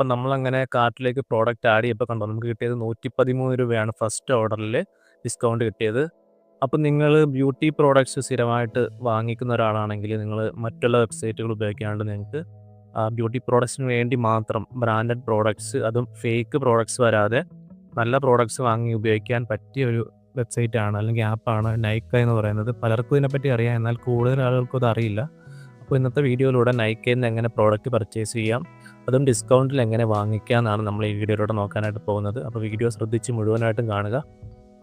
അപ്പം നമ്മളങ്ങനെ കാർട്ടിലേക്ക് പ്രോഡക്റ്റ് ആഡ് ചെയ്തപ്പോൾ കണ്ടോ നമുക്ക് കിട്ടിയത് 113 രൂപയാണ് ഫസ്റ്റ് ഓർഡറിൽ ഡിസ്കൗണ്ട് കിട്ടിയത്. അപ്പം നിങ്ങൾ ബ്യൂട്ടി പ്രോഡക്ട്സ് സ്ഥിരമായിട്ട് വാങ്ങിക്കുന്ന ഒരാളാണെങ്കിൽ നിങ്ങൾ മറ്റുള്ള വെബ്സൈറ്റുകൾ ഉപയോഗിക്കാണ്ട് നിങ്ങൾക്ക് ബ്യൂട്ടി പ്രോഡക്ട്സിന് വേണ്ടി മാത്രം ബ്രാൻഡഡ് പ്രോഡക്ട്സ്, അതും ഫേക്ക് പ്രോഡക്ട്സ് വരാതെ നല്ല പ്രോഡക്ട്സ് വാങ്ങി ഉപയോഗിക്കാൻ പറ്റിയ ഒരു വെബ്സൈറ്റാണ് അല്ലെങ്കിൽ ആപ്പാണ് നൈക്ക എന്ന് പറയുന്നത്. പലർക്കും ഇതിനെപ്പറ്റി അറിയാം, എന്നാൽ കൂടുതൽ ആളുകൾക്കും അത് അറിയില്ല. അപ്പോൾ ഇന്നത്തെ വീഡിയോയിലൂടെ നൈക്കയിൽ നിന്ന് എങ്ങനെ പ്രോഡക്റ്റ് പർച്ചേസ് ചെയ്യാം, അതും ഡിസ്കൗണ്ടിൽ എങ്ങനെ വാങ്ങിക്കാം എന്നാണ് നമ്മൾ ഈ വീഡിയോയിലൂടെ നോക്കാനായിട്ട് പോകുന്നത്. അപ്പോൾ വീഡിയോ ശ്രദ്ധിച്ച് മുഴുവനായിട്ടും കാണുക.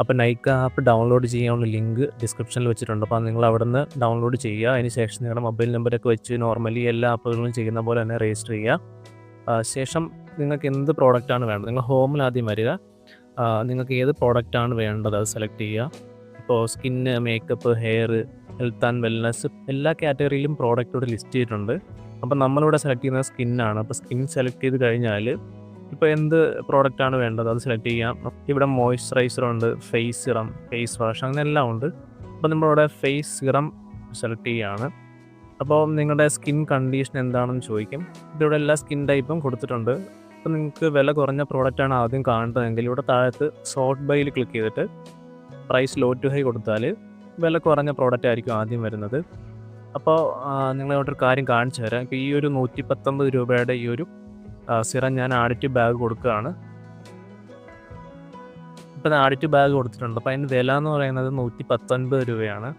അപ്പോൾ നൈക്ക ആപ്പ് ഡൗൺലോഡ് ചെയ്യാനുള്ള ലിങ്ക് ഡിസ്ക്രിപ്ഷനിൽ വെച്ചിട്ടുണ്ട്. അപ്പോൾ നിങ്ങൾ അവിടെ നിന്ന് ഡൗൺലോഡ് ചെയ്യുക. അതിന് ശേഷം നിങ്ങളുടെ മൊബൈൽ നമ്പറൊക്കെ വെച്ച് നോർമലി എല്ലാ ആപ്പുകളും ചെയ്യുന്ന പോലെ തന്നെ രജിസ്റ്റർ ചെയ്യുക. ശേഷം നിങ്ങൾക്ക് എന്ത് പ്രോഡക്റ്റാണ് വേണ്ടത്, നിങ്ങൾ ഹോമിൽ ആദ്യം വരിക. നിങ്ങൾക്ക് ഏത് പ്രോഡക്റ്റാണ് വേണ്ടത് അത് സെലക്ട് ചെയ്യുക. ഇപ്പോൾ skin, makeup, hair, health and wellness എല്ലാ കാറ്റഗറിയിലും പ്രോഡക്റ്റ് ഇവിടെ ലിസ്റ്റ് ചെയ്തിട്ടുണ്ട്. അപ്പോൾ നമ്മളിവിടെ സെലക്ട് ചെയ്യുന്നത് സ്കിന്നാണ്. അപ്പോൾ സ്കിൻ സെലക്ട് ചെയ്ത് കഴിഞ്ഞാൽ ഇപ്പോൾ എന്ത് പ്രോഡക്റ്റാണ് വേണ്ടത് അത് സെലക്ട് ചെയ്യാം. ഇവിടെ മോയ്സ്ചറൈസറുണ്ട്, ഫേസ് സിറം, ഫേസ് വാഷ്, അങ്ങനെ എല്ലാം ഉണ്ട്. അപ്പോൾ നമ്മളിവിടെ ഫേസ് സിറം സെലക്ട് ചെയ്യുകയാണ്. അപ്പോൾ നിങ്ങളുടെ സ്കിൻ കണ്ടീഷൻ എന്താണെന്ന് ചോദിക്കും. ഇതിവിടെ എല്ലാ സ്കിൻ ടൈപ്പും കൊടുത്തിട്ടുണ്ട്. അപ്പോൾ നിങ്ങൾക്ക് വില കുറഞ്ഞ പ്രോഡക്റ്റാണ് ആദ്യം കാണുന്നതെങ്കിൽ ഇവിടെ താഴത്ത് സോർട്ട് ബൈയിൽ ക്ലിക്ക് ചെയ്തിട്ട് പ്രൈസ് ലോ ടു ഹൈ കൊടുത്താൽ വില കുറഞ്ഞ പ്രോഡക്റ്റ് ആയിരിക്കും ആദ്യം വരുന്നത്. അപ്പോൾ നിങ്ങളോടൊരു കാര്യം കാണിച്ചു തരാം. ഇപ്പോൾ ഈ ഒരു 119 രൂപയുടെ ഈ ഒരു സിറം ഞാൻ ആഡിറ്റീവ് ബാഗ് കൊടുക്കുകയാണ്. ഇപ്പോൾ ആഡിറ്റീവ് ബാഗ് കൊടുത്തിട്ടുണ്ട്. അപ്പോൾ അതിൻ്റെ വില എന്ന് പറയുന്നത് 119 രൂപയാണ്.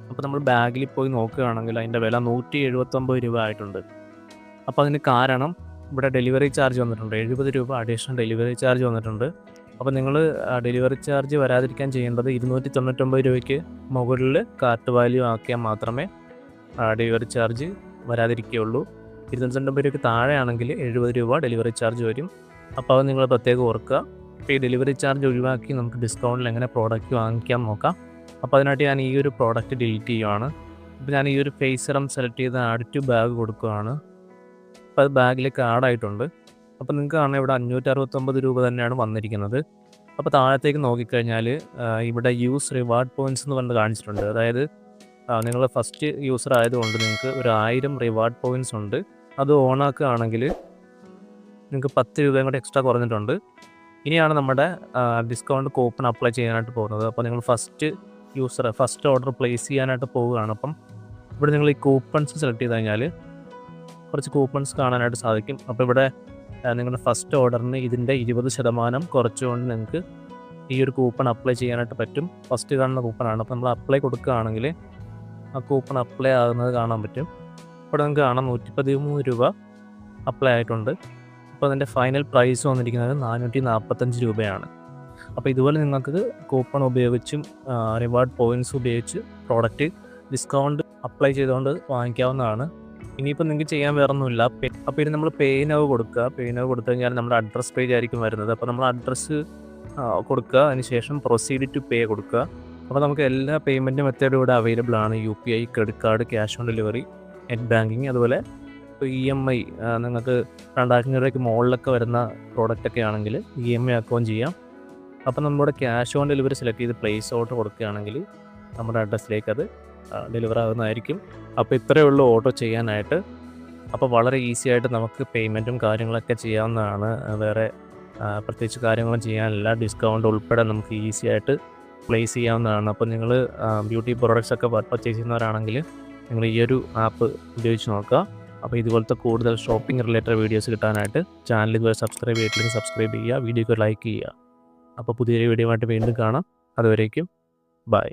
അപ്പോൾ നമ്മൾ ബാഗിൽ പോയി നോക്കുകയാണെങ്കിൽ അതിൻ്റെ വില 179 രൂപ ആയിട്ടുണ്ട്. അപ്പോൾ അതിന് കാരണം ഇവിടെ ഡെലിവറി ചാർജ് വന്നിട്ടുണ്ട്. 70 രൂപ അഡീഷണൽ ഡെലിവറി ചാർജ് വന്നിട്ടുണ്ട്. അപ്പോൾ നിങ്ങൾ ഡെലിവറി ചാർജ് വരാതിരിക്കാൻ ചെയ്യേണ്ടത് 299 രൂപയ്ക്ക് മുകളിൽ കാർട്ട് വാല്യൂ ആക്കിയാൽ മാത്രമേ ഡെലിവറി ചാർജ് വരാതിരിക്കുകയുള്ളൂ. 299 രൂപയ്ക്ക് താഴെയാണെങ്കിൽ 70 രൂപ ഡെലിവറി ചാർജ് വരും. അപ്പോൾ അത് നിങ്ങൾ പ്രത്യേകം ഓർക്കുക. അപ്പോൾ ഈ ഡെലിവറി ചാർജ് ഒഴിവാക്കി നമുക്ക് ഡിസ്കൗണ്ടിൽ എങ്ങനെ പ്രോഡക്റ്റ് വാങ്ങിക്കാൻ നോക്കാം. അപ്പോൾ അതിനായിട്ട് ഞാൻ ഈ ഒരു പ്രോഡക്റ്റ് ഡിലീറ്റ് ചെയ്യുകയാണ്. അപ്പോൾ ഞാൻ ഈ ഒരു ഫേസ് സിറം സെലക്ട് ചെയ്ത് ആഡിറ്റീവ് ബാഗ് കൊടുക്കുകയാണ്. അപ്പോൾ അത് ബാഗിലേക്ക് ആഡായിട്ടുണ്ട്. അപ്പോൾ നിങ്ങൾക്ക് കാണാൻ ഇവിടെ 569 രൂപ തന്നെയാണ് വന്നിരിക്കുന്നത്. അപ്പോൾ താഴത്തേക്ക് നോക്കിക്കഴിഞ്ഞാൽ ഇവിടെ യൂസ് റിവാർഡ് പോയിൻറ്റ്സ് എന്ന് പറഞ്ഞ് കാണിച്ചിട്ടുണ്ട്. അതായത് നിങ്ങൾ ഫസ്റ്റ് യൂസർ ആയതുകൊണ്ട് നിങ്ങൾക്ക് ഒരു 1000 റിവാർഡ് പോയിൻറ്റ്സ് ഉണ്ട്. അത് ഓണാക്കുകയാണെങ്കിൽ നിങ്ങൾക്ക് 10 രൂപയും കൂടെ എക്സ്ട്രാ കുറഞ്ഞിട്ടുണ്ട്. ഇനിയാണ് നമ്മുടെ ഡിസ്കൗണ്ട് കൂപ്പൺ അപ്ലൈ ചെയ്യാനായിട്ട് പോകുന്നത്. അപ്പോൾ നിങ്ങൾ ഫസ്റ്റ് ഓർഡർ പ്ലേസ് ചെയ്യാനായിട്ട് പോവുകയാണ്. അപ്പം ഇവിടെ നിങ്ങൾ ഈ കൂപ്പൺസ് സെലക്ട് ചെയ്ത് കഴിഞ്ഞാൽ കുറച്ച് കൂപ്പൺസ് കാണാനായിട്ട് സാധിക്കും. അപ്പോൾ ഇവിടെ നിങ്ങളുടെ ഫസ്റ്റ് ഓർഡറിന് ഇതിൻ്റെ 20% കുറച്ചുകൊണ്ട് നിങ്ങൾക്ക് ഈ ഒരു കൂപ്പൺ അപ്ലൈ ചെയ്യാനായിട്ട് പറ്റും. ഫസ്റ്റ് കാണുന്ന കൂപ്പണാണ്. അപ്പോൾ നമ്മൾ അപ്ലൈ കൊടുക്കുകയാണെങ്കിൽ ആ കൂപ്പൺ അപ്ലൈ ആകുന്നത് കാണാൻ പറ്റും. ഇവിടെ നിങ്ങൾക്ക് കാണാം 113 രൂപ അപ്ലൈ ആയിട്ടുണ്ട്. അപ്പോൾ അതിൻ്റെ ഫൈനൽ പ്രൈസ് വന്നിരിക്കുന്നത് 445 രൂപയാണ്. അപ്പോൾ ഇതുപോലെ നിങ്ങൾക്ക് കൂപ്പൺ ഉപയോഗിച്ചും റിവാർഡ് പോയിൻറ്റ്സ് ഉപയോഗിച്ച് പ്രോഡക്റ്റ് ഡിസ്കൗണ്ട് അപ്ലൈ ചെയ്തുകൊണ്ട് വാങ്ങിക്കാവുന്നതാണ്. ഇനിയിപ്പോൾ നിങ്ങൾക്ക് ചെയ്യാൻ വേറൊന്നുമില്ല. അപ്പോൾ ഇത് നമ്മൾ പേ നൗ കൊടുക്കുക. പേ നൗ കൊടുത്തു കഴിഞ്ഞാൽ നമ്മുടെ അഡ്രസ് പേജ് ആയിരിക്കും വരുന്നത്. അപ്പോൾ നമ്മൾ അഡ്രസ്സ് കൊടുക്കുക, അതിനുശേഷം പ്രൊസീഡ് ടു പേ കൊടുക്കുക. അപ്പോൾ നമുക്ക് എല്ലാ പേയ്മെൻറ്റ് മെത്തേഡും ഇവിടെ അവൈലബിൾ ആണ്. UPI, credit card, cash on delivery, net banking, അതുപോലെ ഇപ്പോൾ EMI നിങ്ങൾക്ക് 2000 രൂപയ്ക്ക് മുകളിലൊക്കെ വരുന്ന പ്രോഡക്റ്റൊക്കെ ആണെങ്കിൽ EMI ആക്കുകയും ചെയ്യാം. അപ്പോൾ നമ്മുടെ ക്യാഷ് ഓൺ ഡെലിവറി സെലക്ട് ചെയ്ത് പ്ലേസ് ഓർഡർ കൊടുക്കുകയാണെങ്കിൽ നമ്മുടെ അഡ്രസ്സിലേക്ക് അത് ഡെലിവർ ആകുന്നതായിരിക്കും. അപ്പോൾ ഇത്രയേ ഉള്ളൂ ഓർഡർ ചെയ്യാനായിട്ട്. അപ്പോൾ വളരെ ഈസി ആയിട്ട് നമുക്ക് പേയ്മെൻറ്റും കാര്യങ്ങളൊക്കെ ചെയ്യാവുന്നതാണ്. വേറെ പ്രത്യേകിച്ച് കാര്യങ്ങളും ചെയ്യാനില്ല. ഡിസ്കൗണ്ട് ഉൾപ്പെടെ നമുക്ക് ഈസി ആയിട്ട് പ്ലേസ് ചെയ്യാവുന്നതാണ്. അപ്പോൾ നിങ്ങൾ ബ്യൂട്ടി പ്രോഡക്റ്റ്സ് ഒക്കെ പർച്ചേസ് ചെയ്യുന്നവരാണെങ്കിൽ നിങ്ങൾ ഈ ഒരു ആപ്പ് ഉപയോഗിച്ച് നോക്കുക. അപ്പോൾ ഇതുപോലത്തെ കൂടുതൽ ഷോപ്പിംഗ് റിലേറ്റഡ് വീഡിയോസ് കിട്ടാനായിട്ട് ചാനൽ ഇതുവരെ സബ്സ്ക്രൈബ് ചെയ്തില്ലെങ്കിൽ സബ്സ്ക്രൈബ് ചെയ്യുക, വീഡിയോക്ക് ലൈക്ക് ചെയ്യുക. അപ്പോൾ പുതിയൊരു വീഡിയോ ആയിട്ട് വീണ്ടും കാണാം. അതുവരേക്കും ബൈ.